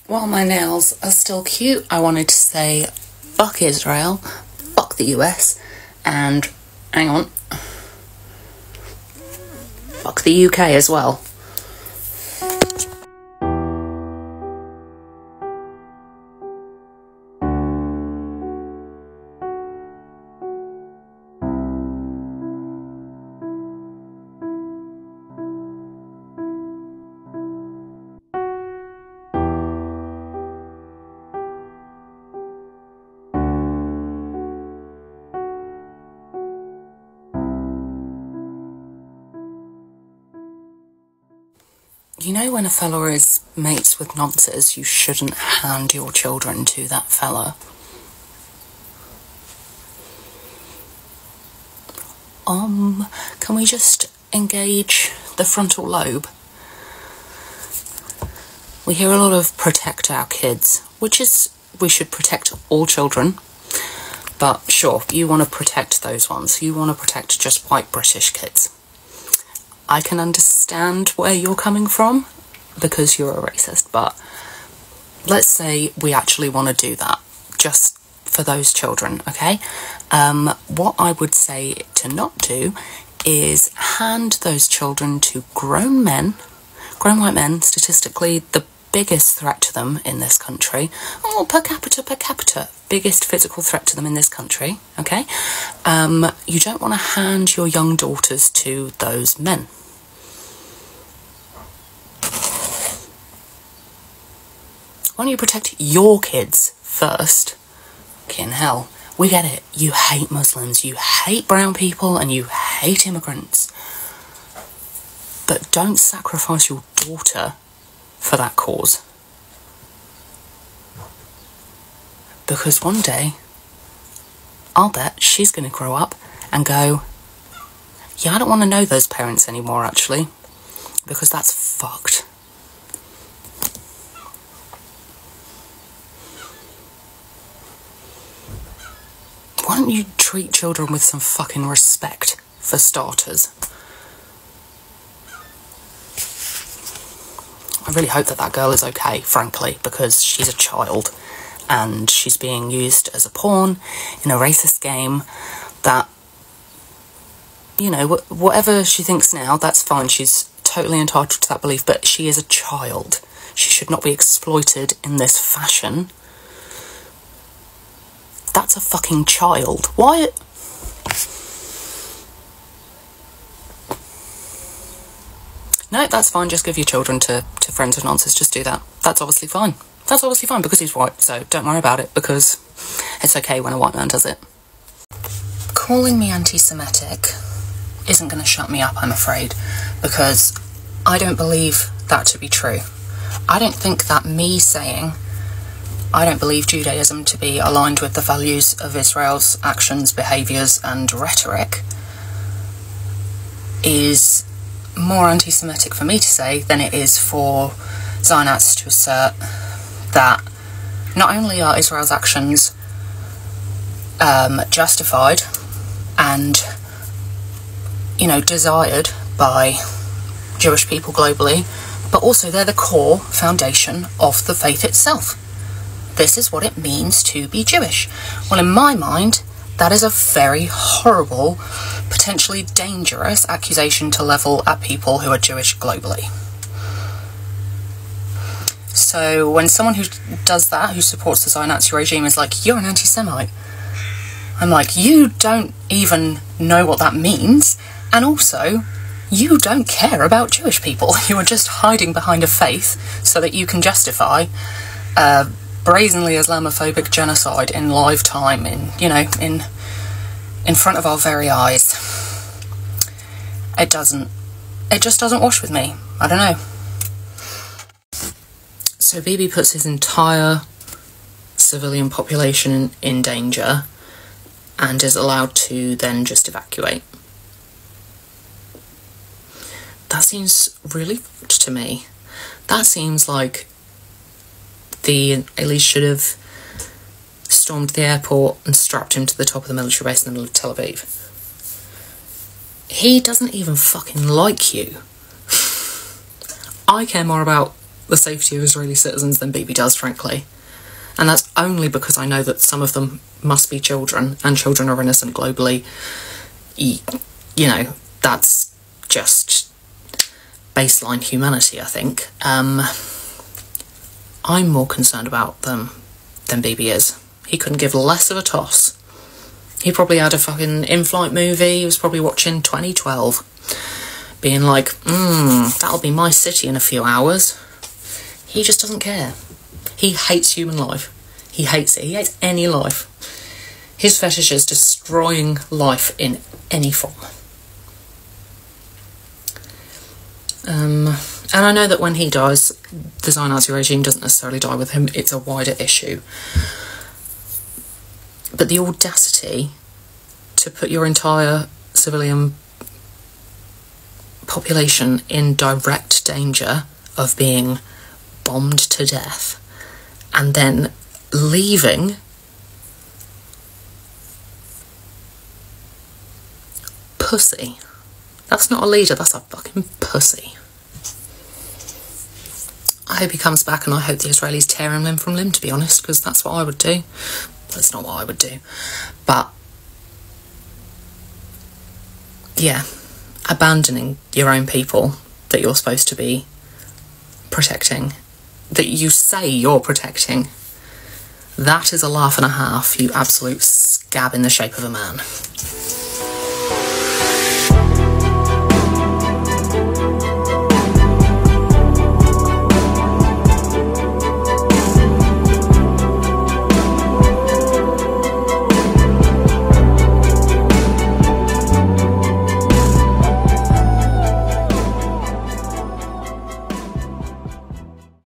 While my nails are still cute, I wanted to say fuck Israel, fuck the US, and hang on, fuck the UK as well. You know, when a fella is mates with nonces, you shouldn't hand your children to that fella. Can we just engage the frontal lobe? We hear a lot of protect our kids, which is, we should protect all children. But sure, you want to protect those ones. You want to protect just white British kids. I can understand where you're coming from because you're a racist, but let's say we actually want to do that just for those children, okay? What I would say to not do is hand those children to grown men, grown white men, statistically the biggest threat to them in this country. Oh, per capita, biggest physical threat to them in this country, okay? You don't want to hand your young daughters to those men. Why don't you protect your kids first? Fucking hell, we get it. You hate Muslims, you hate brown people, and you hate immigrants. But don't sacrifice your daughter for that cause. Because one day, I'll bet she's going to grow up and go, yeah, I don't want to know those parents anymore, actually, because that's fucked. Why don't you treat children with some fucking respect, for starters? I really hope that that girl is okay, frankly, because she's a child and she's being used as a pawn in a racist game that, you know, whatever she thinks now, that's fine. She's totally entitled to that belief, but she is a child. She should not be exploited in this fashion. That's a fucking child. Why? No, that's fine. Just give your children to friends of nonsense. Just do that. That's obviously fine. That's obviously fine because he's white, so don't worry about it because it's okay when a white man does it. Calling me anti-Semitic isn't going to shut me up, I'm afraid, because I don't believe that to be true. I don't think that me saying I don't believe Judaism to be aligned with the values of Israel's actions, behaviours and rhetoric is more anti-Semitic for me to say than it is for Zionists to assert that not only are Israel's actions justified and, you know, desired by Jewish people globally, but also they're the core foundation of the faith itself. This is what it means to be Jewish. Well, in my mind, that is a very horrible, potentially dangerous accusation to level at people who are Jewish globally. So when someone who does that, who supports the Zionist regime, is like, you're an anti-Semite, I'm like, you don't even know what that means, and also, you don't care about Jewish people. You are just hiding behind a faith so that you can justify brazenly Islamophobic genocide in live time, in front of our very eyes. It just doesn't wash with me. I don't know. So Bibi puts his entire civilian population in danger and is allowed to then just evacuate. That seems really fucked to me. That seems like the Elise should have stormed the airport and strapped him to the top of the military base in the middle of Tel Aviv. He doesn't even fucking like you. I care more about the safety of Israeli citizens than Bibi does, frankly. And that's only because I know that some of them must be children, and children are innocent globally. You know, that's just baseline humanity, I think. I'm more concerned about them than Bibi is. He couldn't give less of a toss. He probably had a fucking in-flight movie. He was probably watching 2012, being like, that'll be my city in a few hours. He just doesn't care. He hates human life. He hates it. He hates any life. His fetish is destroying life in any form. And I know that when he dies, the Zionist regime doesn't necessarily die with him. It's a wider issue. But the audacity to put your entire civilian population in direct danger of being bombed to death and then leaving pussy. That's not a leader, that's a fucking pussy. I hope he comes back, and I hope the Israelis tear him limb from limb, to be honest, because that's what I would do. That's not what I would do. But, yeah, abandoning your own people that you're supposed to be protecting, that you say you're protecting, that is a laugh and a half, you absolute scab in the shape of a man.